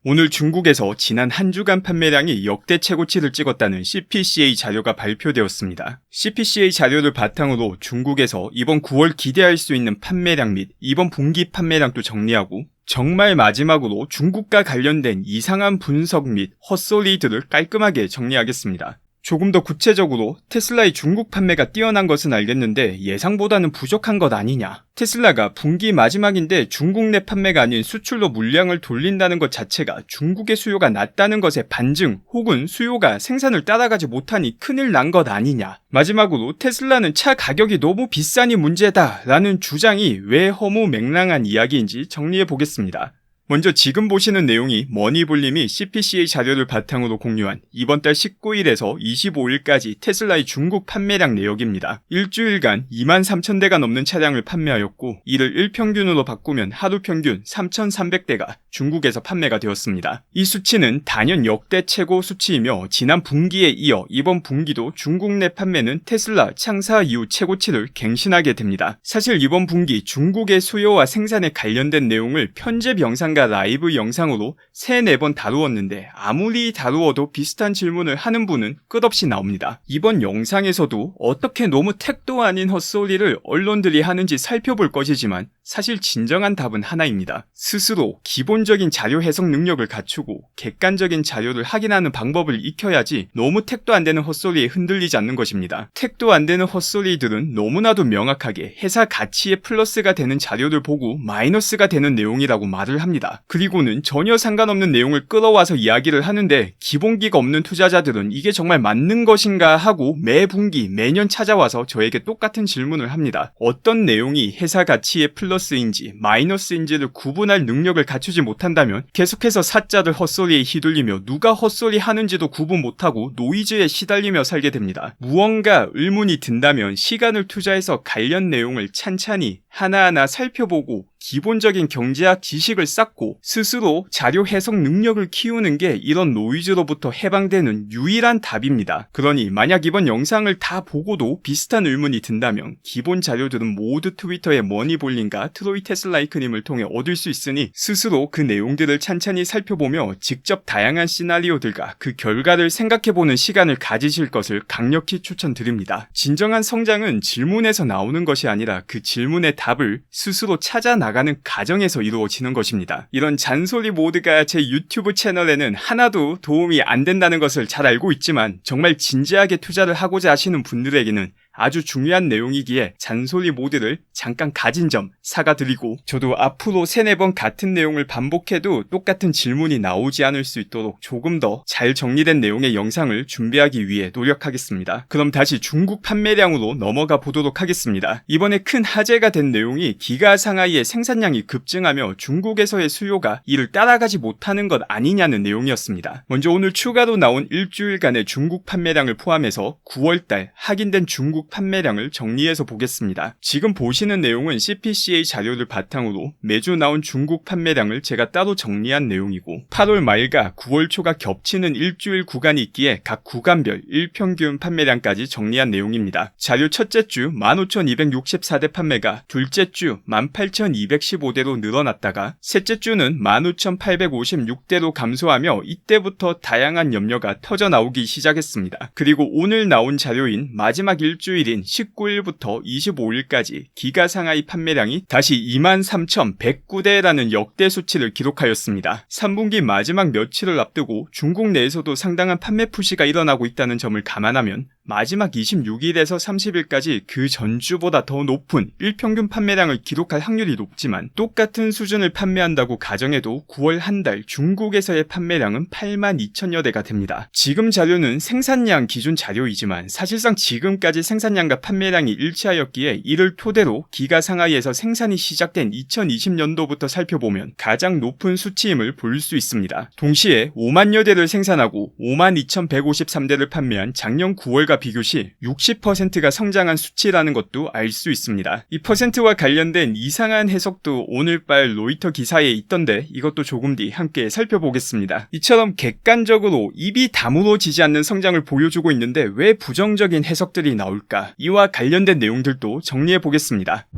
오늘 중국에서 지난 한 주간 판매량이 역대 최고치를 찍었다는 CPCA 자료가 발표되었습니다. CPCA 자료를 바탕으로 중국에서 이번 9월 기대할 수 있는 판매량 및 이번 분기 판매량도 정리하고 정말 마지막으로 중국과 관련된 이상한 분석 및 헛소리들을 깔끔하게 정리하겠습니다. 조금 더 구체적으로 테슬라의 중국 판매가 뛰어난 것은 알겠는데 예상보다는 부족한 것 아니냐. 테슬라가 분기 마지막인데 중국 내 판매가 아닌 수출로 물량을 돌린다는 것 자체가 중국의 수요가 낮다는 것의 반증 혹은 수요가 생산을 따라가지 못하니 큰일 난 것 아니냐. 마지막으로 테슬라는 차 가격이 너무 비싸니 문제다 라는 주장이 왜 허무맹랑한 이야기인지 정리해 보겠습니다. 먼저 지금 보시는 내용이 머니볼님이 CPCA 자료를 바탕으로 공유한 이번 달 19일에서 25일까지 테슬라의 중국 판매량 내역입니다. 일주일간 23,000대가 넘는 차량을 판매하였고 이를 일평균으로 바꾸면 하루 평균 3,300대가 중국에서 판매가 되었습니다. 이 수치는 단연 역대 최고 수치이며 지난 분기에 이어 이번 분기도 중국 내 판매는 테슬라 창사 이후 최고치를 갱신하게 됩니다. 사실 이번 분기 중국의 수요와 생산에 관련된 내용을 편집 영상과 라이브 영상으로 3-4번 다루었는데 아무리 다루어도 비슷한 질문을 하는 분은 끝없이 나옵니다. 이번 영상에서도 어떻게 너무 택도 아닌 헛소리를 언론들이 하는지 살펴볼 것이지만 사실 진정한 답은 하나입니다. 스스로 기본적인 자료 해석 능력을 갖추고 객관적인 자료를 확인하는 방법을 익혀야지 너무 택도 안 되는 헛소리에 흔들리지 않는 것입니다. 택도 안 되는 헛소리들은 너무나도 명확하게 회사 가치에 플러스가 되는 자료를 보고 마이너스가 되는 내용이라고 말을 합니다. 그리고는 전혀 상관없는 내용을 끌어와서 이야기를 하는데 기본기가 없는 투자자들은 이게 정말 맞는 것인가 하고 매 분기 매년 찾아와서 저에게 똑같은 질문을 합니다. 어떤 내용이 회사 가치에 플러스인지 마이너스인지를 구분할 능력을 갖추지 못한다면 계속해서 사자들 헛소리에 휘둘리며 누가 헛소리 하는지도 구분 못하고 노이즈에 시달리며 살게 됩니다. 무언가 의문이 든다면 시간을 투자해서 관련 내용을 찬찬히 하나하나 살펴보고 기본적인 경제학 지식을 쌓고 스스로 자료 해석 능력을 키우는 게 이런 노이즈로부터 해방되는 유일한 답입니다. 그러니 만약 이번 영상을 다 보고도 비슷한 의문이 든다면 기본 자료들은 모두 트위터의 머니볼링과 트로이 테슬라이크님을 통해 얻을 수 있으니 스스로 그 내용들을 찬찬히 살펴보며 직접 다양한 시나리오들과 그 결과를 생각해보는 시간을 가지실 것을 강력히 추천드립니다. 진정한 성장은 질문에서 나오는 것이 아니라 그 질문의 답을 스스로 찾아 나가는 과정에서 이루어지는 것입니다. 이런 잔소리 모드가 제 유튜브 채널에는 하나도 도움이 안 된다는 것을 잘 알고 있지만 정말 진지하게 투자를 하고자 하시는 분들에게는 아주 중요한 내용이기에 잔소리 모드를 잠깐 가진 점 사과드리고 저도 앞으로 3-4번 같은 내용을 반복해도 똑같은 질문이 나오지 않을 수 있도록 조금 더 잘 정리된 내용의 영상을 준비하기 위해 노력하겠습니다. 그럼 다시 중국 판매량으로 넘어가 보도록 하겠습니다. 이번에 큰 화제가 된 내용이 기가 상하이의 생산량이 급증하며 중국에서의 수요가 이를 따라가지 못하는 것 아니냐는 내용이었습니다. 먼저 오늘 추가로 나온 일주일간의 중국 판매량을 포함해서 9월달 확인된 중국 판매량을 정리해서 보겠습니다. 지금 보시는 내용은 CPCA 자료를 바탕으로 매주 나온 중국 판매량을 제가 따로 정리한 내용이고 8월 말과 9월 초가 겹치는 일주일 구간이 있기에 각 구간별 일평균 판매량까지 정리한 내용입니다. 자료 첫째 주 15,264대 판매가 둘째 주 18,215대로 늘어났다가 셋째 주는 15,856대로 감소하며 이때부터 다양한 염려가 터져 나오기 시작했습니다. 그리고 오늘 나온 자료인 마지막 일주일인 19일부터 25일까지 기가 상하이 판매량이 다시 23,109대라는 역대 수치를 기록하였습니다. 3분기 마지막 며칠을 앞두고 중국 내에서도 상당한 판매 푸시가 일어나고 있다는 점을 감안하면 마지막 26일에서 30일까지 그 전주보다 더 높은 일평균 판매량을 기록할 확률이 높지만 똑같은 수준을 판매한다고 가정해도 9월 한 달 중국에서의 판매량은 82,000여 대가 됩니다. 지금 자료는 생산량 기준 자료이지만 사실상 지금까지 생산량과 판매량이 일치하였기에 이를 토대로 기가 상하이에서 생산이 시작된 2020년도부터 살펴보면 가장 높은 수치임을 볼 수 있습니다. 동시에 5만여 대를 생산하고 52,153대를 판매한 작년 9월과 비교시 60%가 성장한 수치라는 것도 알 수 있습니다. 이 퍼센트와 관련된 이상한 해석도 오늘발 로이터 기사에 있던데 이것도 조금 뒤 함께 살펴보겠습니다. 이처럼 객관적으로 입이 다물어지지 않는 성장을 보여주고 있는데 왜 부정적인 해석들이 나올까? 이와 관련된 내용들도 정리해보겠습니다.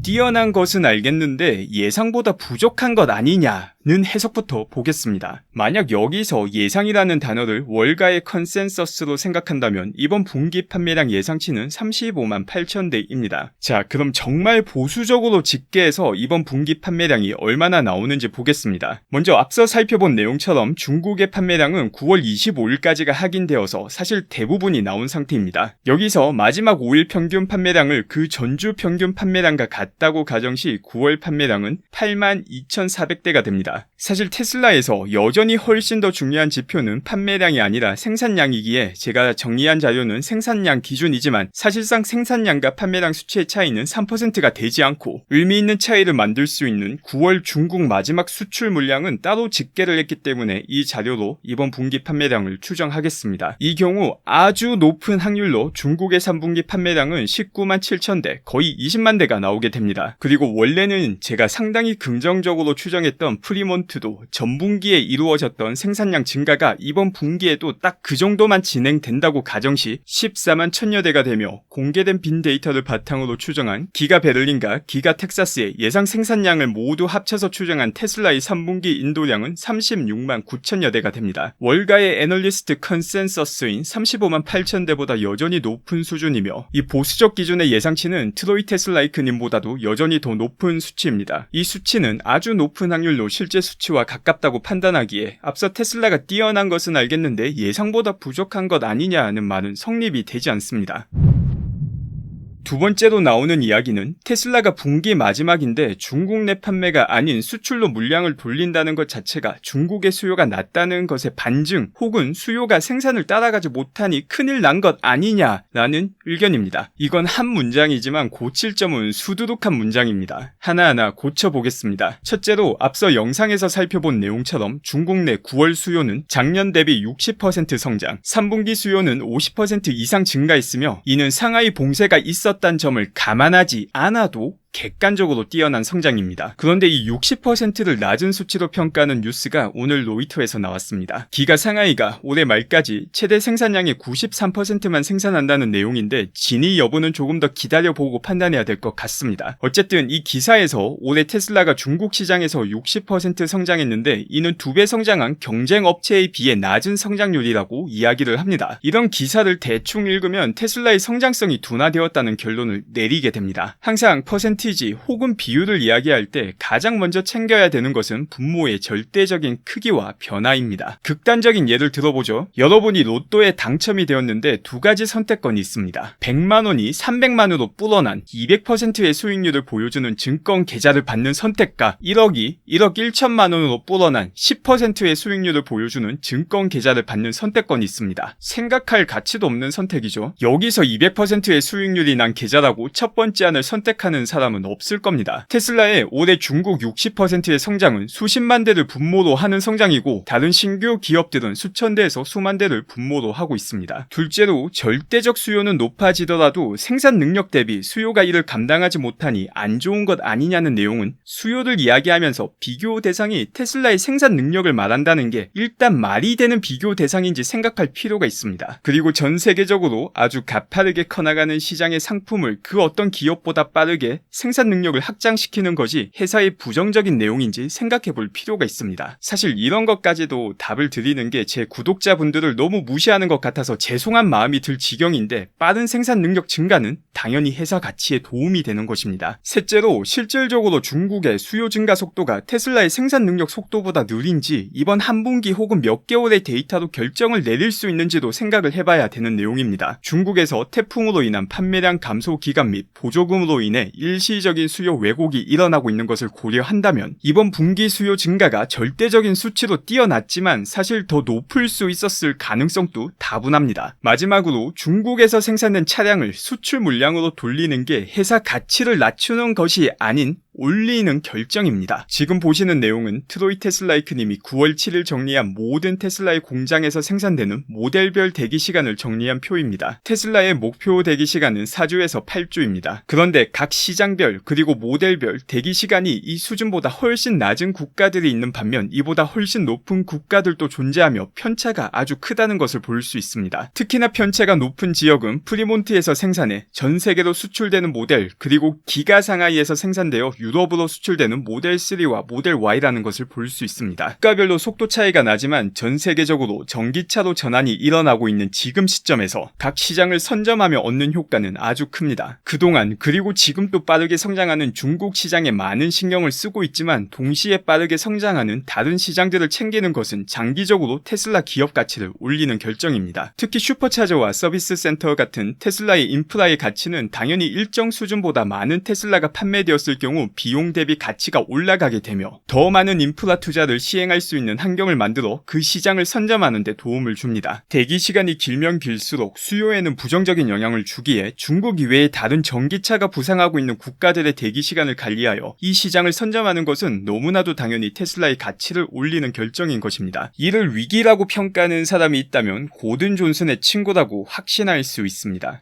뛰어난 것은 알겠는데 예상보다 부족한 것 아니냐 해석부터 보겠습니다. 만약 여기서 예상이라는 단어를 월가의 컨센서스로 생각한다면 이번 분기 판매량 예상치는 35만 8천 대입니다. 자, 그럼 정말 보수적으로 집계해서 이번 분기 판매량이 얼마나 나오는지 보겠습니다. 먼저 앞서 살펴본 내용처럼 중국의 판매량은 9월 25일까지가 확인되어서 사실 대부분이 나온 상태입니다. 여기서 마지막 5일 평균 판매량을 그 전주 평균 판매량과 같다고 가정시 9월 판매량은 8만 2,400대가 됩니다. 사실 테슬라에서 여전히 훨씬 더 중요한 지표는 판매량이 아니라 생산량이기에 제가 정리한 자료는 생산량 기준이지만 사실상 생산량과 판매량 수치의 차이는 3%가 되지 않고 의미 있는 차이를 만들 수 있는 9월 중국 마지막 수출 물량은 따로 집계를 했기 때문에 이 자료로 이번 분기 판매량을 추정하겠습니다. 이 경우 아주 높은 확률로 중국의 3분기 판매량은 19만 7천 대, 거의 20만 대가 나오게 됩니다. 그리고 원래는 제가 상당히 긍정적으로 추정했던 프리몬트도 전분기에 이루어졌던 생산량 증가가 이번 분기에도 딱 그 정도만 진행된다고 가정시 14만 1000여 대가 되며 공개된 빈 데이터를 바탕으로 추정한 기가 베를린과 기가 텍사스의 예상 생산량을 모두 합쳐서 추정한 테슬라의 3분기 인도량은 36만 9천여 대가 됩니다. 월가의 애널리스트 컨센서스인 35만 8천 대보다 여전히 높은 수준이며 이 보수적 기준의 예상치는 트로이 테슬라이크님보다도 여전히 더 높은 수치입니다. 이 수치는 아주 높은 확률로 실제 수치와 가깝다고 판단하기에 앞서 테슬라가 뛰어난 것은 알겠는데 예상보다 부족한 것 아니냐 하는 말은 성립이 되지 않습니다. 두 번째로 나오는 이야기는 테슬라가 분기 마지막인데 중국 내 판매가 아닌 수출로 물량을 돌린다는 것 자체가 중국의 수요가 낮다는 것의 반증 혹은 수요가 생산을 따라가지 못하니 큰일 난 것 아니냐라는 의견입니다. 이건 한 문장이지만 고칠 점은 수두룩한 문장입니다. 하나하나 고쳐보겠습니다. 첫째로 앞서 영상에서 살펴본 내용처럼 중국 내 9월 수요는 작년 대비 60% 성장, 3분기 수요는 50% 이상 증가했으며 이는 상하이 봉쇄가 있었다는 점을 감안하지 않아도 객관적으로 뛰어난 성장입니다. 그런데 이 60%를 낮은 수치로 평가하는 뉴스가 오늘 로이터에서 나왔습니다. 기가 상하이가 올해 말까지 최대 생산량의 93%만 생산한다는 내용인데 진위 여부는 조금 더 기다려보고 판단해야 될 것 같습니다. 어쨌든 이 기사에서 올해 테슬라가 중국 시장에서 60% 성장했는데 이는 2배 성장한 경쟁 업체에 비해 낮은 성장률이라고 이야기를 합니다. 이런 기사를 대충 읽으면 테슬라의 성장성이 둔화되었다는 결론을 내리게 됩니다. 항상 퍼센티지 혹은 비율을 이야기할 때 가장 먼저 챙겨야 되는 것은 분모의 절대적인 크기와 변화입니다. 극단적인 예를 들어보죠. 여러분이 로또에 당첨이 되었는데 두 가지 선택권이 있습니다. 100만원이 300만으로 불어난 200%의 수익률을 보여주는 증권 계좌를 받는 선택과 1억이 1억 1천만원으로 불어난 10%의 수익률을 보여주는 증권 계좌를 받는 선택권이 있습니다. 생각할 가치도 없는 선택이죠. 여기서 200%의 수익률이 난 계좌라고 첫 번째 안을 선택하는 사람은 없을 겁니다. 테슬라의 올해 중국 60%의 성장은 수십만 대를 분모로 하는 성장이고 다른 신규 기업들은 수천 대에서 수만 대를 분모로 하고 있습니다. 둘째로 절대적 수요는 높아지더라도 생산 능력 대비 수요가 이를 감당하지 못하니 안 좋은 것 아니냐는 내용은 수요를 이야기하면서 비교 대상이 테슬라의 생산 능력을 말한다는 게 일단 말이 되는 비교 대상인지 생각할 필요가 있습니다. 그리고 전 세계적으로 아주 가파르게 커나가는 시장의 상품을 그 어떤 기업보다 빠르게 생산 능력을 확장시키는 것이 회사의 부정적인 내용인지 생각해 볼 필요가 있습니다. 사실 이런 것까지도 답을 드리는 게 제 구독자분들을 너무 무시하는 것 같아서 죄송한 마음이 들 지경인데 빠른 생산 능력 증가는 당연히 회사 가치에 도움이 되는 것입니다. 셋째로 실질적으로 중국의 수요 증가 속도가 테슬라의 생산 능력 속도보다 느린지 이번 한 분기 혹은 몇 개월의 데이터로 결정을 내릴 수 있는지도 생각을 해봐야 되는 내용입니다. 중국에서 태풍으로 인한 판매량 감소 기간 및 보조금으로 인해 일시적인 수요 왜곡이 일어나고 있는 것을 고려한다면 이번 분기 수요 증가가 절대적인 수치로 뛰어났지만 사실 더 높을 수 있었을 가능성도 다분합니다. 마지막으로 중국에서 생산된 차량을 수출 물량으로 돌리는 게 회사 가치를 낮추는 것이 아닌 올리는 결정입니다. 지금 보시는 내용은 트로이 테슬라이크님이 9월 7일 정리한 모든 테슬라의 공장에서 생산되는 모델별 대기 시간을 정리한 표입니다. 테슬라의 목표 대기 시간은 4주에서 8주입니다. 그런데 각 시장별 그리고 모델별 대기 시간이 이 수준보다 훨씬 낮은 국가들이 있는 반면 이보다 훨씬 높은 국가들도 존재하며 편차가 아주 크다는 것을 볼 수 있습니다. 특히나 편차가 높은 지역은 프리몬트에서 생산해 전 세계로 수출되는 모델 그리고 기가 상하이에서 생산되어 유럽으로 수출되는 모델 3와 모델 Y라는 것을 볼 수 있습니다. 국가별로 속도 차이가 나지만 전 세계적으로 전기차로 전환이 일어나고 있는 지금 시점에서 각 시장을 선점하며 얻는 효과는 아주 큽니다. 그동안 그리고 지금 또 빠르게 성장하는 중국 시장에 많은 신경을 쓰고 있지만 동시에 빠르게 성장하는 다른 시장들을 챙기는 것은 장기적으로 테슬라 기업 가치를 올리는 결정입니다. 특히 슈퍼차저와 서비스 센터 같은 테슬라의 인프라의 가치는 당연히 일정 수준보다 많은 테슬라가 판매되었을 경우 비용 대비 가치가 올라가게 되며 더 많은 인프라 투자를 시행할 수 있는 환경을 만들어 그 시장을 선점하는 데 도움을 줍니다. 대기 시간이 길면 길수록 수요에는 부정적인 영향을 주기에 중국 이외의 다른 전기차가 부상하고 있는 국가들의 대기 시간을 관리하여 이 시장을 선점하는 것은 너무나도 당연히 테슬라의 가치를 올리는 결정인 것입니다. 이를 위기라고 평가하는 사람이 있다면 고든 존슨의 친구라고 확신할 수 있습니다.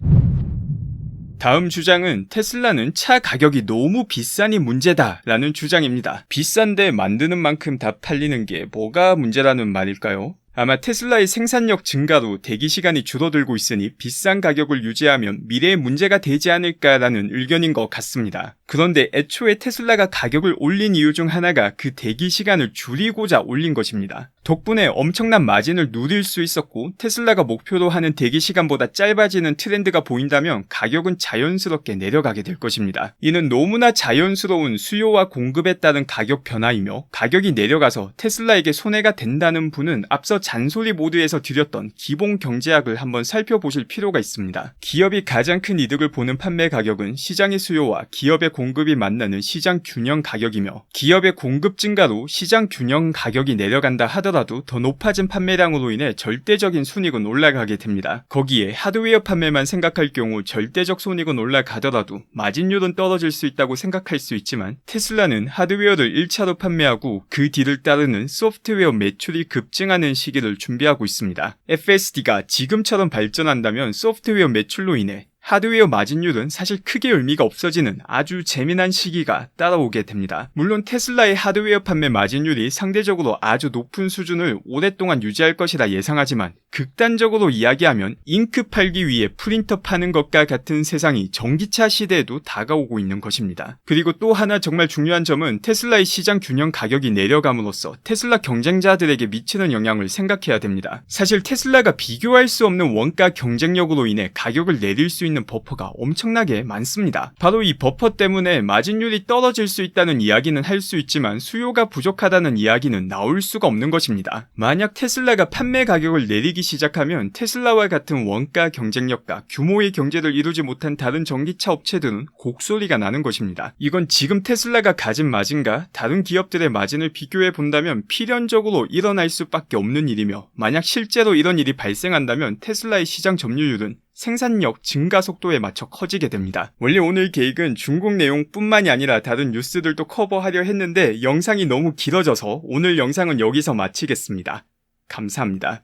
다음 주장은 테슬라는 차 가격이 너무 비싸니 문제다 라는 주장입니다. 비싼데 만드는 만큼 다 팔리는 게 뭐가 문제라는 말일까요? 아마 테슬라의 생산력 증가로 대기 시간이 줄어들고 있으니 비싼 가격을 유지하면 미래에 문제가 되지 않을까라는 의견인 것 같습니다. 그런데 애초에 테슬라가 가격을 올린 이유 중 하나가 그 대기 시간을 줄이고자 올린 것입니다. 덕분에 엄청난 마진을 누릴 수 있었고 테슬라가 목표로 하는 대기 시간보다 짧아지는 트렌드가 보인다면 가격은 자연스럽게 내려가게 될 것입니다. 이는 너무나 자연스러운 수요와 공급에 따른 가격 변화이며 가격이 내려가서 테슬라에게 손해가 된다는 분은 앞서 잔소리 모드에서 드렸던 기본 경제학을 한번 살펴보실 필요가 있습니다. 기업이 가장 큰 이득을 보는 판매 가격은 시장의 수요와 기업의 공급이 만나는 시장 균형 가격이며 기업의 공급 증가로 시장 균형 가격이 내려간다 하더라도 더 높아진 판매량으로 인해 절대적인 순이익은 올라가게 됩니다. 거기에 하드웨어 판매만 생각할 경우 절대적 손익은 올라가더라도 마진율은 떨어질 수 있다고 생각할 수 있지만 테슬라는 하드웨어를 1차로 판매하고 그 뒤를 따르는 소프트웨어 매출이 급증하는 시기를 준비하고 있습니다. FSD가 지금처럼 발전한다면 소프트웨어 매출로 인해 하드웨어 마진율은 사실 크게 의미가 없어지는 아주 재미난 시기가 따라오게 됩니다. 물론 테슬라의 하드웨어 판매 마진율이 상대적으로 아주 높은 수준을 오랫동안 유지할 것이라 예상하지만 극단적으로 이야기하면 잉크 팔기 위해 프린터 파는 것과 같은 세상이 전기차 시대에도 다가오고 있는 것입니다. 그리고 또 하나 정말 중요한 점은 테슬라의 시장 균형 가격이 내려감으로써 테슬라 경쟁자들에게 미치는 영향을 생각해야 됩니다. 사실 테슬라가 비교할 수 없는 원가 경쟁력으로 인해 가격을 내릴 수 있는 버퍼가 엄청나게 많습니다. 바로 이 버퍼 때문에 마진율이 떨어질 수 있다는 이야기는 할 수 있지만 수요가 부족하다는 이야기는 나올 수가 없는 것입니다. 만약 테슬라가 판매 가격을 내리기 시작하면 테슬라와 같은 원가 경쟁력과 규모의 경제를 이루지 못한 다른 전기차 업체들은 곡소리가 나는 것입니다. 이건 지금 테슬라가 가진 마진과 다른 기업들의 마진을 비교해 본다면 필연적으로 일어날 수밖에 없는 일이며 만약 실제로 이런 일이 발생한다면 테슬라의 시장 점유율은 생산력 증가 속도에 맞춰 커지게 됩니다. 원래 오늘 계획은 중국 내용뿐만이 아니라 다른 뉴스들도 커버하려 했는데 영상이 너무 길어져서 오늘 영상은 여기서 마치겠습니다. 감사합니다.